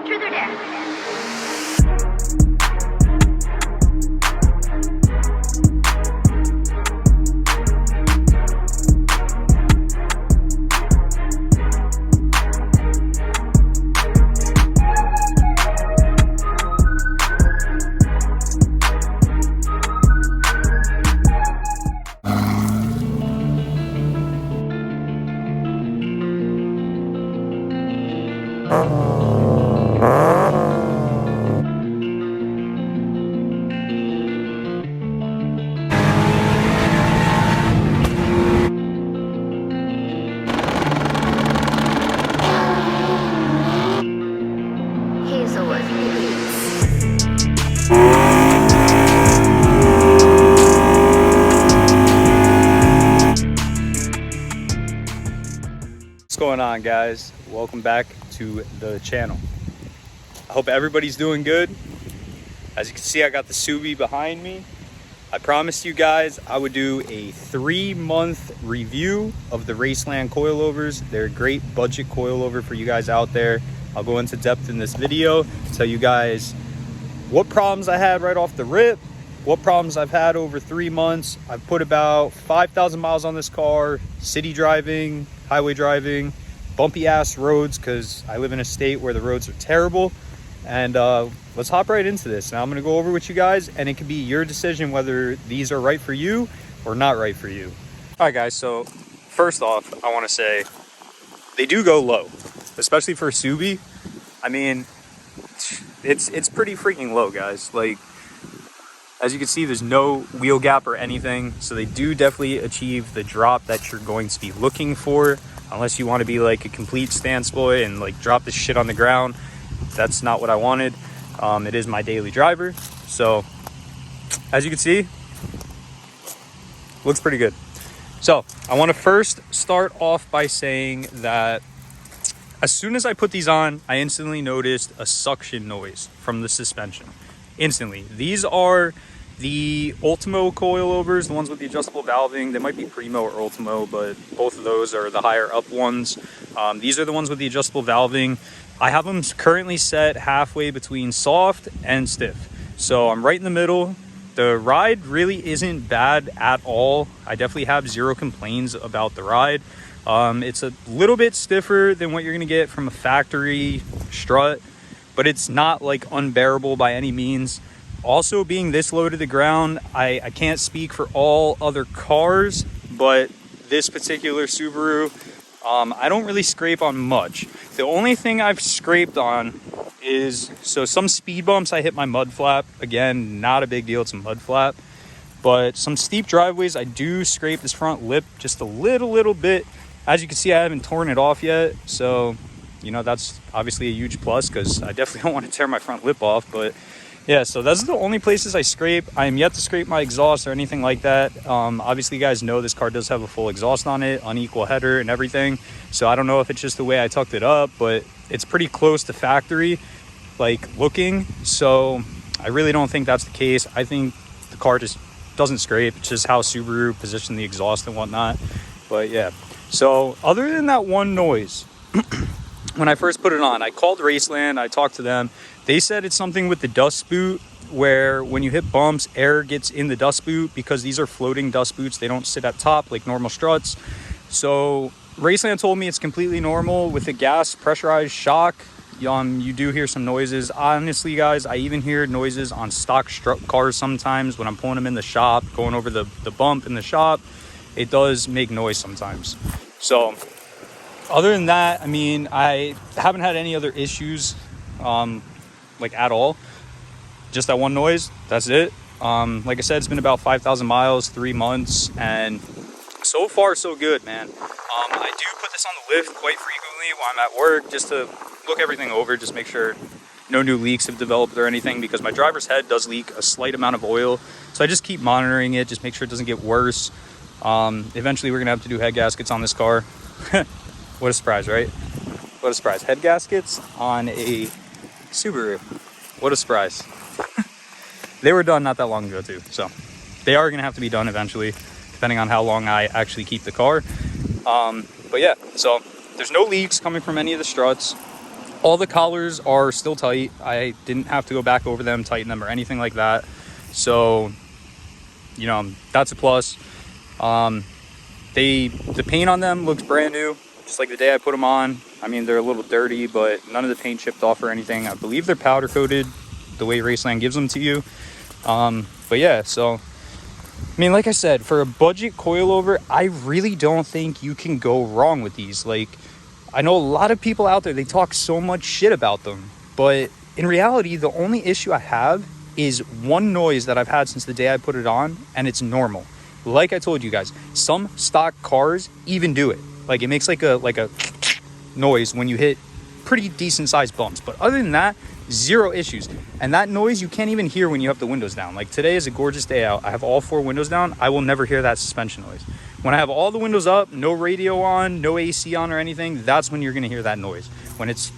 Truth or dare? What's going on, guys? Welcome back to the channel. I hope everybody's doing good. As you can see, I got the Subi behind me. I promised you guys I would do a 3-month review of the Raceland coilovers. They're a great budget coilover for you guys out there. I'll go into depth in this video, tell you guys what problems I had right off the rip, what problems I've had over 3 months. I've put about 5,000 miles on this car, city driving, highway driving, bumpy ass roads because I live in a state where the roads are terrible. And let's hop right into this. Now I'm going to go over with you guys, and it can be your decision whether these are right for you or not right for you. All right, guys, so first off, I want to say they do go low, especially for a Subi. I mean, it's pretty freaking low, guys. Like, as you can see, there's no wheel gap or anything, so they do definitely achieve the drop that you're going to be looking for, unless you want to be like a complete stance boy and like drop this shit on the ground. That's not what I wanted. It is my daily driver, so as you can see, looks pretty good. So I want to first start off by saying that as soon as I put these on, I instantly noticed a suction noise from the suspension. Instantly. These are the Ultimo coilovers, the ones with the adjustable valving. They might be Primo or Ultimo, but both of those are the higher up ones. These are the ones with the adjustable valving. I have them currently set halfway between soft and stiff, so I'm right in the middle. The ride really isn't bad at all. I definitely have zero complaints about the ride. It's a little bit stiffer than what you're gonna get from a factory strut, but it's not like unbearable by any means. Also, being this low to the ground, I can't speak for all other cars, but this particular Subaru, I don't really scrape on much. The only thing I've scraped on is, so some speed bumps I hit my mud flap. Again, not a big deal, it's a mud flap. But some steep driveways, I do scrape this front lip just a little bit. As you can see, I haven't torn it off yet, so you know, that's obviously a huge plus because I definitely don't want to tear my front lip off. But yeah, so those are the only places I scrape. I am yet to scrape my exhaust or anything like that. Obviously, you guys know this car does have a full exhaust on it, unequal header and everything. So I don't know if it's just the way I tucked it up, but it's pretty close to factory, like, looking. So I really don't think that's the case. I think the car just doesn't scrape. It's just how Subaru positioned the exhaust and whatnot. But yeah, so other than that one noise, when I first put it on, I called Raceland, I talked to them. They said it's something with the dust boot, where when you hit bumps, air gets in the dust boot because these are floating dust boots. They don't sit at top like normal struts. So Raceland told me it's completely normal with the gas pressurized shock. You do hear some noises. Honestly, guys, I even hear noises on stock strut cars sometimes when I'm pulling them in the shop, going over the bump in the shop. It does make noise sometimes. So other than that, I mean, I haven't had any other issues, like, at all. Just that one noise, that's it. Like I said, it's been about 5,000 miles, 3 months, and so far so good, man. I do put this on the lift quite frequently while I'm at work, just to look everything over, just make sure no new leaks have developed or anything, because my driver's head does leak a slight amount of oil. So I just keep monitoring it, just make sure it doesn't get worse. Eventually we're gonna have to do head gaskets on this car. What a surprise, right? What a surprise. Head gaskets on a Subaru. What a surprise. They were done not that long ago too, so they are going to have to be done eventually, depending on how long I actually keep the car. But yeah, so there's no leaks coming from any of the struts. All the collars are still tight. I didn't have to go back over them, tighten them, or anything like that. So, you know, that's a plus. The paint on them looks brand new, just like the day I put them on. I mean, they're a little dirty, but none of the paint chipped off or anything. I believe they're powder coated the way Raceland gives them to you. But yeah, so I mean, like I said, for a budget coilover, I really don't think you can go wrong with these. Like, I know a lot of people out there, they talk so much shit about them, but in reality, the only issue I have is one noise that I've had since the day I put it on, and it's normal. Like I told you guys, some stock cars even do it. Like, it makes like a noise when you hit pretty decent sized bumps, but other than that, zero issues. And that noise you can't even hear when you have the windows down. Like, today is a gorgeous day out. I have all 4 windows down. I will never hear that suspension noise. When I have all the windows up, no radio on, no AC on or anything, that's when you're going to hear that noise. When it's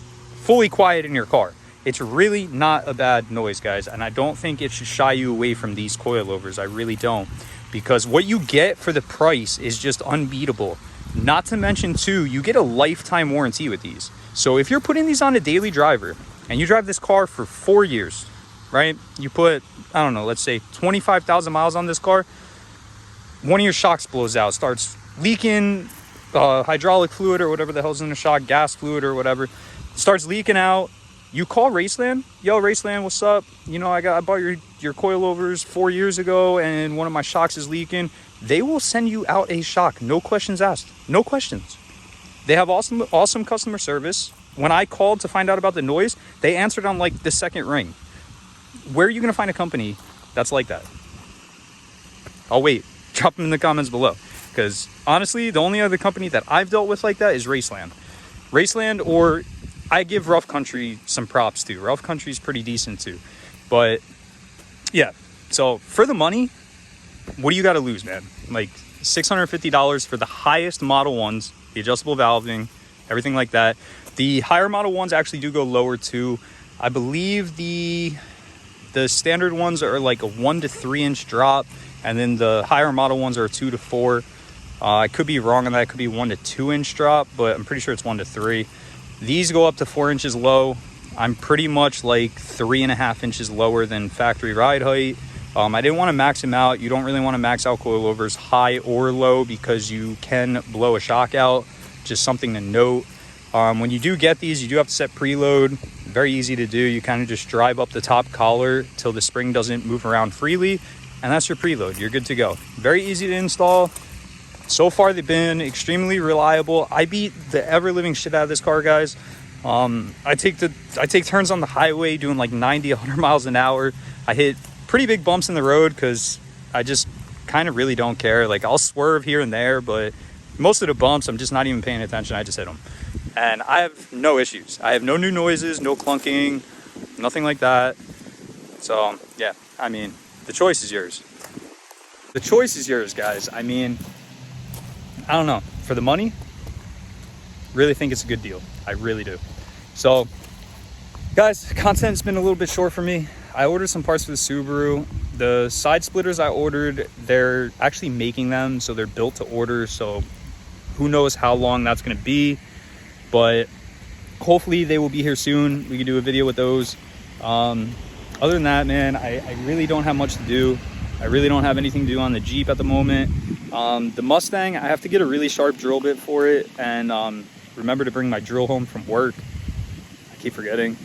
fully quiet in your car. It's really not a bad noise, guys. And I don't think it should shy you away from these coilovers. I really don't. Because what you get for the price is just unbeatable. Not to mention, too, you get a lifetime warranty with these. So if you're putting these on a daily driver and you drive this car for 4 years, right? You put, I don't know, let's say 25,000 miles on this car. One of your shocks blows out, starts leaking hydraulic fluid or whatever the hell's in the shock, gas fluid or whatever, starts leaking out. You call Raceland. Yo, Raceland, what's up? You know, I bought your coilovers 4 years ago and one of my shocks is leaking. They will send you out a shock. No questions asked. No questions. They have awesome customer service. When I called to find out about the noise, they answered on like the second ring. Where are you going to find a company that's like that? I'll wait. Drop them in the comments below. Because honestly, the only other company that I've dealt with like that is Raceland. Raceland, or I give Rough Country some props too. Rough Country's pretty decent too. But yeah, so for the money, what do you got to lose, man? Like $650 for the highest model ones, the adjustable valving, everything like that. The higher model ones actually do go lower too. I believe the standard ones are like a 1 to 3 inch drop, and then the higher model ones are a 2 to 4. I could be wrong on that. It could be 1 to 2 inch drop, but I'm pretty sure it's 1 to 3. These go up to 4 inches low. I'm pretty much like 3.5 inches lower than factory ride height. I didn't want to max them out. You don't really want to max out coilovers high or low because you can blow a shock out. Just something to note. When you do get these, you do have to set preload. Very easy to do. You kind of just drive up the top collar till the spring doesn't move around freely, and that's your preload. You're good to go. Very easy to install. So far, they've been extremely reliable. I beat the ever-living shit out of this car, guys. I take turns on the highway doing like 90, 100 miles an hour. I hit pretty big bumps in the road because I just kind of really don't care. Like, I'll swerve here and there, but most of the bumps, I'm just not even paying attention. I just hit them. And I have no issues. I have no new noises, no clunking, nothing like that. So, yeah, I mean, the choice is yours. The choice is yours, guys. I mean, I don't know. For the money, really think it's a good deal. I really do. So, guys, content's been a little bit short for me. I ordered some parts for the Subaru. The side splitters I ordered, they're actually making them, so they're built to order. So, who knows how long that's going to be. But hopefully they will be here soon. We can do a video with those. Other than that, man, I really don't have much to do. I really don't have anything to do on the Jeep at the moment. The Mustang, I have to get a really sharp drill bit for it. And remember to bring my drill home from work. I keep forgetting.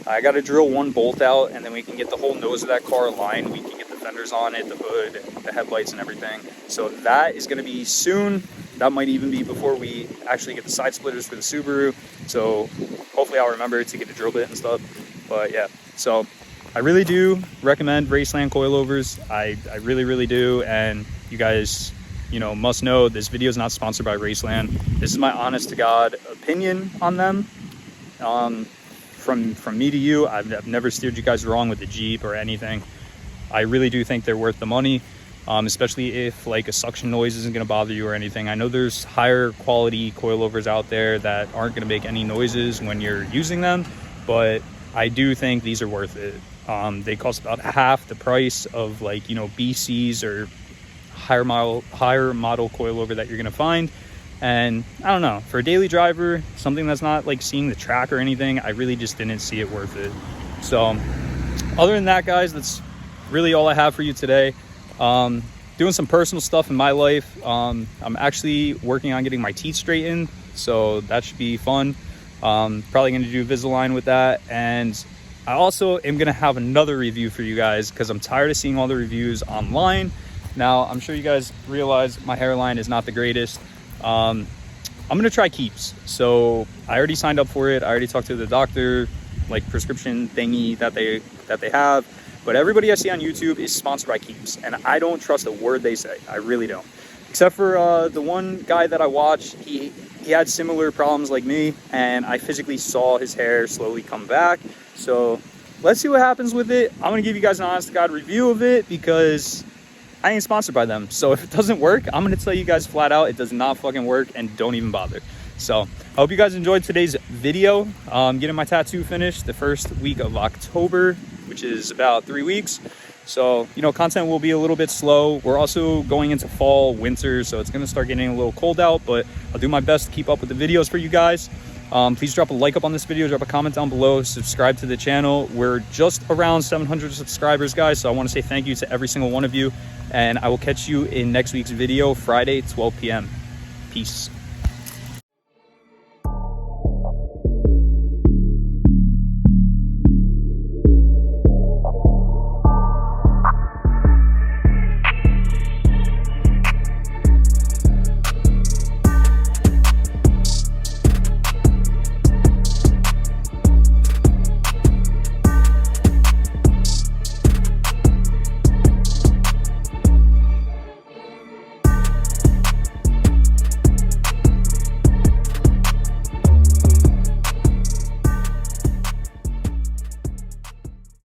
I got to drill one bolt out, and then we can get the whole nose of that car aligned. We can get the fenders on it, the hood, the headlights, and everything. So that is going to be soon. That might even be before we actually get the side splitters for the Subaru. So hopefully I'll remember to get a drill bit and stuff. But yeah, so I really do recommend Raceland coilovers. I really, really do. And you guys, you know, must know this video is not sponsored by Raceland. This is my honest to God opinion on them. From me to you, I've never steered you guys wrong with the Jeep or anything. I really do think they're worth the money. Especially if like a suction noise isn't going to bother you or anything. I know there's higher quality coilovers out there that aren't going to make any noises when you're using them, but I do think these are worth it. They cost about half the price of like, you know, BCs or higher model coilover that you're gonna find. And I don't know, for a daily driver, something that's not like seeing the track or anything, I really just didn't see it worth it. So other than that, guys, that's really all I have for you today. Doing some personal stuff in my life. I'm actually working on getting my teeth straightened, so that should be fun. Probably going to do Invisalign with that. And I also am going to have another review for you guys because I'm tired of seeing all the reviews online. Now, I'm sure you guys realize my hairline is not the greatest. I'm going to try Keeps. So I already signed up for it. I already talked to the doctor, like prescription thingy that they have. But everybody I see on YouTube is sponsored by Keeps, and I don't trust a word they say. I really don't. Except for the one guy that I watched, he had similar problems like me, and I physically saw his hair slowly come back. So let's see what happens with it. I'm gonna give you guys an honest to God review of it because I ain't sponsored by them. So if it doesn't work, I'm gonna tell you guys flat out, it does not fucking work, and don't even bother. So I hope you guys enjoyed today's video. Getting my tattoo finished the first week of October, which is about 3 weeks. So, you know, content will be a little bit slow. We're also going into fall, winter, so it's going to start getting a little cold out, but I'll do my best to keep up with the videos for you guys. Please drop a like up on this video, drop a comment down below, subscribe to the channel. We're just around 700 subscribers, guys, so I want to say thank you to every single one of you, and I will catch you in next week's video, Friday, 12 p.m. Peace.